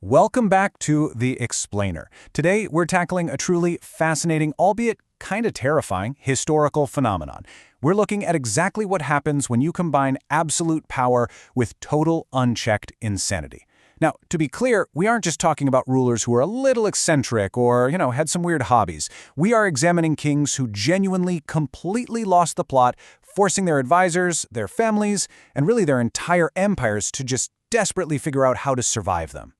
Welcome back to The Explainer. Today, we're tackling a truly fascinating, albeit kind of terrifying, historical phenomenon. We're looking at exactly what happens when you combine absolute power with total unchecked insanity. Now, to be clear, we aren't just talking about rulers who are a little eccentric or, had some weird hobbies. We are examining kings who genuinely, completely lost the plot, forcing their advisors, their families, and really their entire empires to just desperately figure out how to survive them.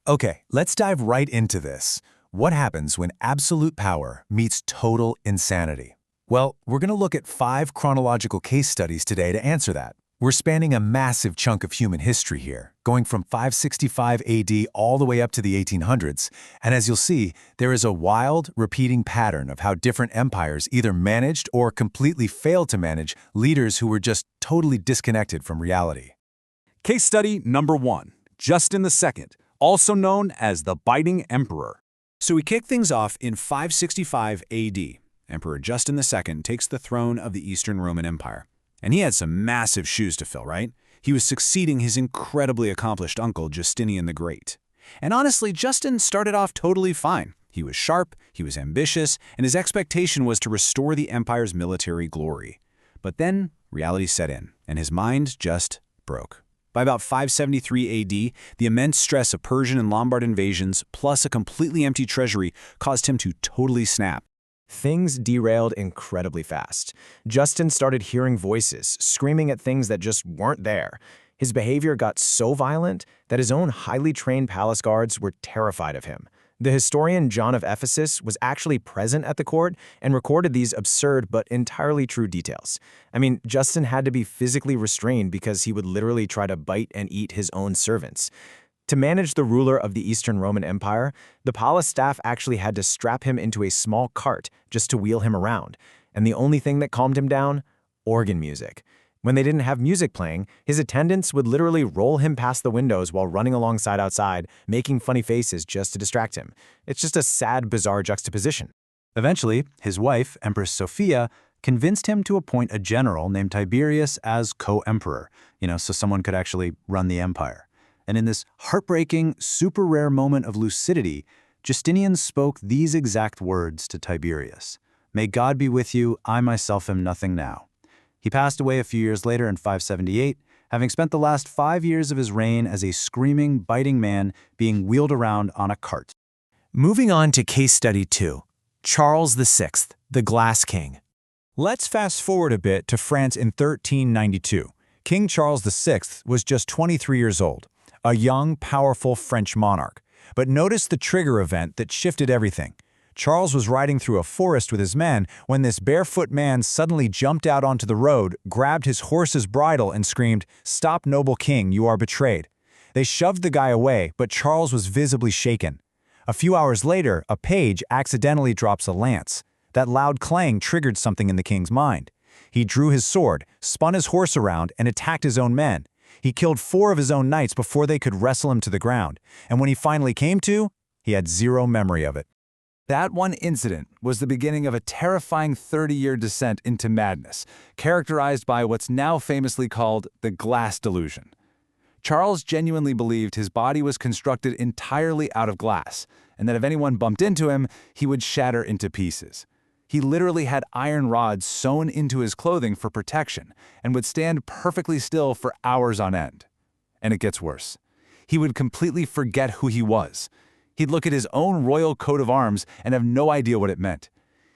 Okay, let's dive right into this. What happens when absolute power meets total insanity? Well, we're going to look at 5 chronological case studies today to answer that. We're spanning a massive chunk of human history here, going from 565 AD all the way up to the 1800s. And as you'll see, there is a wild, repeating pattern of how different empires either managed or completely failed to manage leaders who were just totally disconnected from reality. Case study number 1, Justin II, also known as the Biting Emperor. So we kick things off in 565 AD. Emperor Justin II takes the throne of the Eastern Roman Empire. And he had some massive shoes to fill, right? He was succeeding his incredibly accomplished uncle, Justinian the Great. And honestly, Justin started off totally fine. He was sharp, he was ambitious, and his expectation was to restore the empire's military glory. But then reality set in, and his mind just broke. By about 573 AD, the immense stress of Persian and Lombard invasions, plus a completely empty treasury, caused him to totally snap. Things derailed incredibly fast. Justin started hearing voices, screaming at things that just weren't there. His behavior got so violent that his own highly trained palace guards were terrified of him. The historian John of Ephesus was actually present at the court and recorded these absurd but entirely true details. I mean, Justin had to be physically restrained because he would literally try to bite and eat his own servants. To manage the ruler of the Eastern Roman Empire, the palace staff actually had to strap him into a small cart just to wheel him around. And the only thing that calmed him down? Organ music. When they didn't have music playing, his attendants would literally roll him past the windows while running alongside outside, making funny faces just to distract him. It's just a sad, bizarre juxtaposition. Eventually, his wife, Empress Sophia, convinced him to appoint a general named Tiberius as co-emperor, so someone could actually run the empire. And in this heartbreaking, super rare moment of lucidity, Justinian spoke these exact words to Tiberius. "May God be with you, I myself am nothing now." He passed away a few years later in 578, having spent the last 5 years of his reign as a screaming, biting man being wheeled around on a cart. Moving on to case study 2, Charles VI, the Glass King. Let's fast forward a bit to France in 1392. King Charles VI was just 23 years old, a young, powerful French monarch. But notice the trigger event that shifted everything. Charles was riding through a forest with his men when this barefoot man suddenly jumped out onto the road, grabbed his horse's bridle, and screamed, "Stop, noble king, you are betrayed." They shoved the guy away, but Charles was visibly shaken. A few hours later, a page accidentally drops a lance. That loud clang triggered something in the king's mind. He drew his sword, spun his horse around, and attacked his own men. He killed 4 of his own knights before they could wrestle him to the ground, and when he finally came to, he had zero memory of it. That one incident was the beginning of a terrifying 30-year descent into madness, characterized by what's now famously called the glass delusion. Charles genuinely believed his body was constructed entirely out of glass, and that if anyone bumped into him, he would shatter into pieces. He literally had iron rods sewn into his clothing for protection and would stand perfectly still for hours on end. And it gets worse. He would completely forget who he was. He'd look at his own royal coat of arms and have no idea what it meant.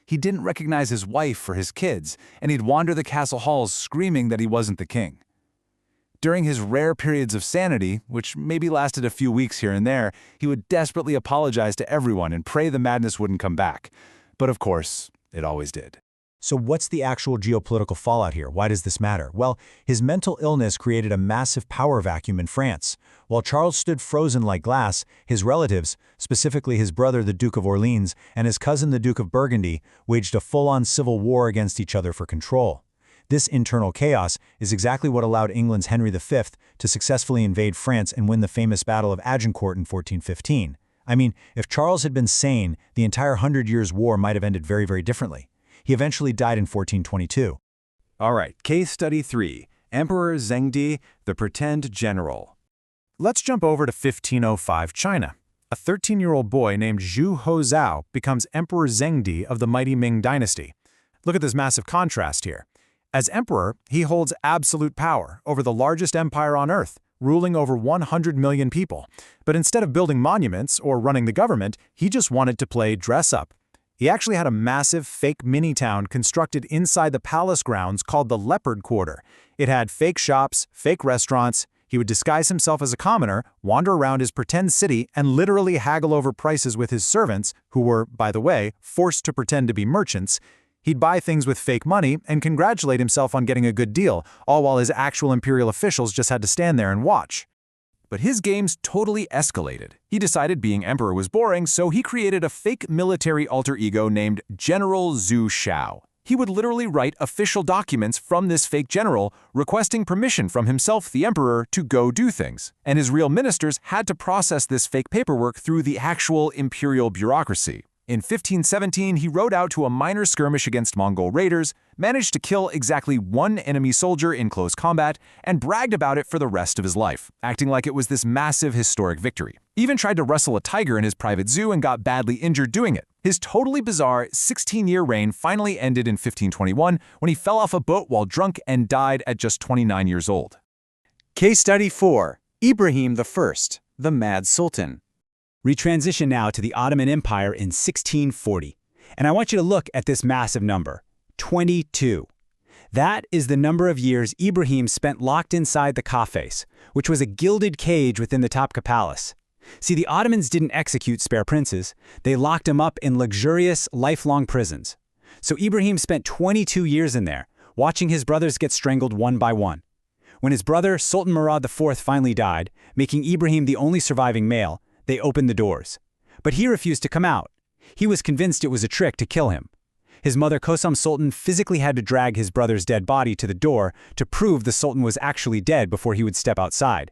He didn't recognize his wife or his kids, and he'd wander the castle halls screaming that he wasn't the king. During his rare periods of sanity, which maybe lasted a few weeks here and there, he would desperately apologize to everyone and pray the madness wouldn't come back. But of course, it always did. So what's the actual geopolitical fallout here? Why does this matter? Well, his mental illness created a massive power vacuum in France. While Charles stood frozen like glass, his relatives, specifically his brother the Duke of Orleans and his cousin the Duke of Burgundy, waged a full-on civil war against each other for control. This internal chaos is exactly what allowed England's Henry V to successfully invade France and win the famous Battle of Agincourt in 1415. I mean, if Charles had been sane, the entire 100 Years' War might have ended very, very differently. He eventually died in 1422. All right, case study 3, Emperor Zhengdi, the Pretend General. Let's jump over to 1505 China. A 13-year-old boy named Zhu Hozhao becomes Emperor Zhengdi of the mighty Ming dynasty. Look at this massive contrast here. As emperor, he holds absolute power over the largest empire on earth, ruling over 100 million people. But instead of building monuments or running the government, he just wanted to play dress-up. He actually had a massive fake mini-town constructed inside the palace grounds called the Leopard Quarter. It had fake shops, fake restaurants. He would disguise himself as a commoner, wander around his pretend city, and literally haggle over prices with his servants, who were, by the way, forced to pretend to be merchants. He'd buy things with fake money and congratulate himself on getting a good deal, all while his actual imperial officials just had to stand there and watch. But his games totally escalated. He decided being emperor was boring, so he created a fake military alter ego named General Zhu Shao. He would literally write official documents from this fake general, requesting permission from himself, the emperor, to go do things. And his real ministers had to process this fake paperwork through the actual imperial bureaucracy. In 1517, he rode out to a minor skirmish against Mongol raiders, managed to kill exactly one enemy soldier in close combat, and bragged about it for the rest of his life, acting like it was this massive historic victory. Even tried to wrestle a tiger in his private zoo and got badly injured doing it. His totally bizarre 16-year reign finally ended in 1521 when he fell off a boat while drunk and died at just 29 years old. Case Study 4. Ibrahim I, the Mad Sultan. We transition now to the Ottoman Empire in 1640. And I want you to look at this massive number, 22. That is the number of years Ibrahim spent locked inside the kafes, which was a gilded cage within the Topkapi Palace. See, the Ottomans didn't execute spare princes. They locked him up in luxurious, lifelong prisons. So Ibrahim spent 22 years in there, watching his brothers get strangled one by one. When his brother, Sultan Murad IV, finally died, making Ibrahim the only surviving male, they opened the doors. But he refused to come out. He was convinced it was a trick to kill him. His mother Kosam Sultan physically had to drag his brother's dead body to the door to prove the Sultan was actually dead before he would step outside.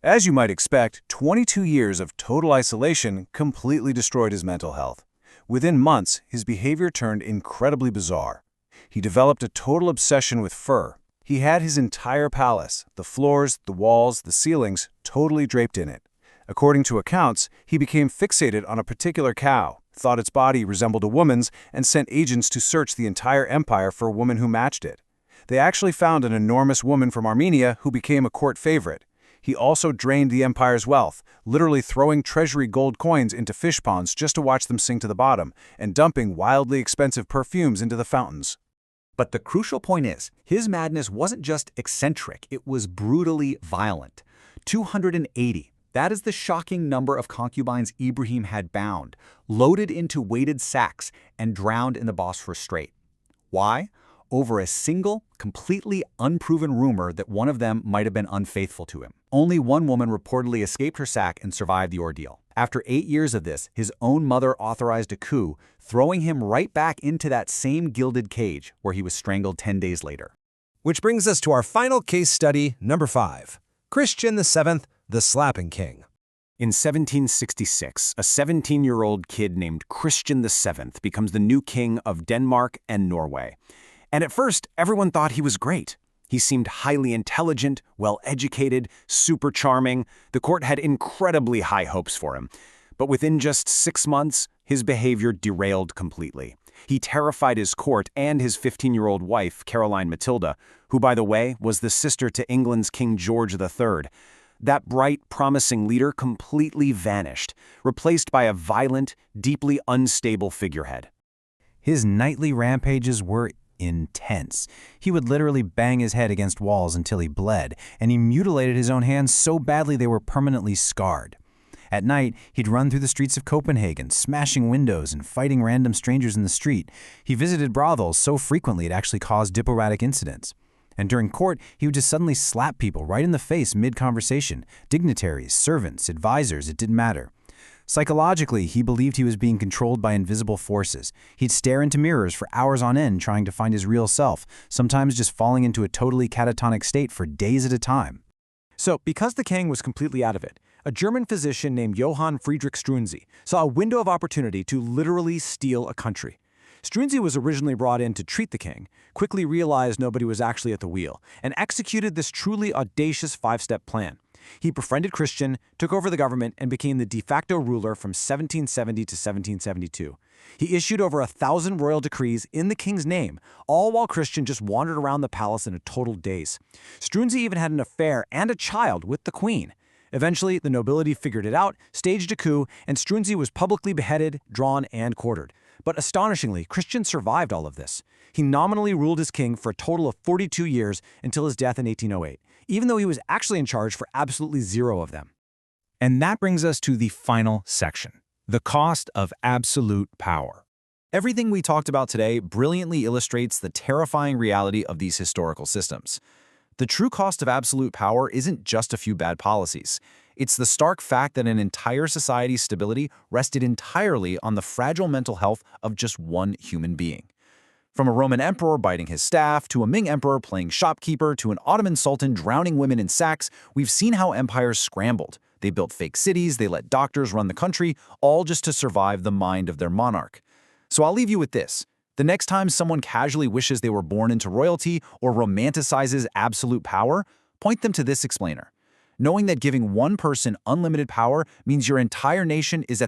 As you might expect, 22 years of total isolation completely destroyed his mental health. Within months, his behavior turned incredibly bizarre. He developed a total obsession with fur. He had his entire palace, the floors, the walls, the ceilings, totally draped in it. According to accounts, he became fixated on a particular cow, thought its body resembled a woman's, and sent agents to search the entire empire for a woman who matched it. They actually found an enormous woman from Armenia who became a court favorite. He also drained the empire's wealth, literally throwing treasury gold coins into fish ponds just to watch them sink to the bottom, and dumping wildly expensive perfumes into the fountains. But the crucial point is, his madness wasn't just eccentric, it was brutally violent. 280. That is the shocking number of concubines Ibrahim had bound, loaded into weighted sacks, and drowned in the Bosphorus Strait. Why? Over a single, completely unproven rumor that one of them might have been unfaithful to him. Only one woman reportedly escaped her sack and survived the ordeal. After 8 years of this, his own mother authorized a coup, throwing him right back into that same gilded cage where he was strangled 10 days later. Which brings us to our final case study, number 5. Christian VII, the Slapping King. In 1766, a 17-year-old kid named Christian VII becomes the new king of Denmark and Norway. And at first, everyone thought he was great. He seemed highly intelligent, well-educated, super charming. The court had incredibly high hopes for him. But within just 6 months, his behavior derailed completely. He terrified his court and his 15-year-old wife, Caroline Matilda, who, by the way, was the sister to England's King George III. That bright, promising leader completely vanished, replaced by a violent, deeply unstable figurehead. His nightly rampages were intense. He would literally bang his head against walls until he bled, and he mutilated his own hands so badly they were permanently scarred. At night, he'd run through the streets of Copenhagen, smashing windows and fighting random strangers in the street. He visited brothels so frequently it actually caused diplomatic incidents. And during court, he would just suddenly slap people right in the face mid-conversation. Dignitaries, servants, advisors, it didn't matter. Psychologically, he believed he was being controlled by invisible forces. He'd stare into mirrors for hours on end trying to find his real self, sometimes just falling into a totally catatonic state for days at a time. So, because the king was completely out of it, a German physician named Johann Friedrich Struensee saw a window of opportunity to literally steal a country. Struensee was originally brought in to treat the king, quickly realized nobody was actually at the wheel, and executed this truly audacious 5-step plan. He befriended Christian, took over the government, and became the de facto ruler from 1770 to 1772. He issued over 1,000 royal decrees in the king's name, all while Christian just wandered around the palace in a total daze. Struensee even had an affair and a child with the queen. Eventually, the nobility figured it out, staged a coup, and Struensee was publicly beheaded, drawn, and quartered. But astonishingly, Christian survived all of this. He nominally ruled as king for a total of 42 years until his death in 1808, even though he was actually in charge for absolutely 0 of them. And that brings us to the final section, the cost of absolute power. Everything we talked about today brilliantly illustrates the terrifying reality of these historical systems. The true cost of absolute power isn't just a few bad policies. It's the stark fact that an entire society's stability rested entirely on the fragile mental health of just one human being. From a Roman emperor biting his staff, to a Ming emperor playing shopkeeper, to an Ottoman sultan drowning women in sacks, we've seen how empires scrambled. They built fake cities, they let doctors run the country, all just to survive the mind of their monarch. So I'll leave you with this. The next time someone casually wishes they were born into royalty or romanticizes absolute power, point them to this explainer. Knowing that giving one person unlimited power means your entire nation is at the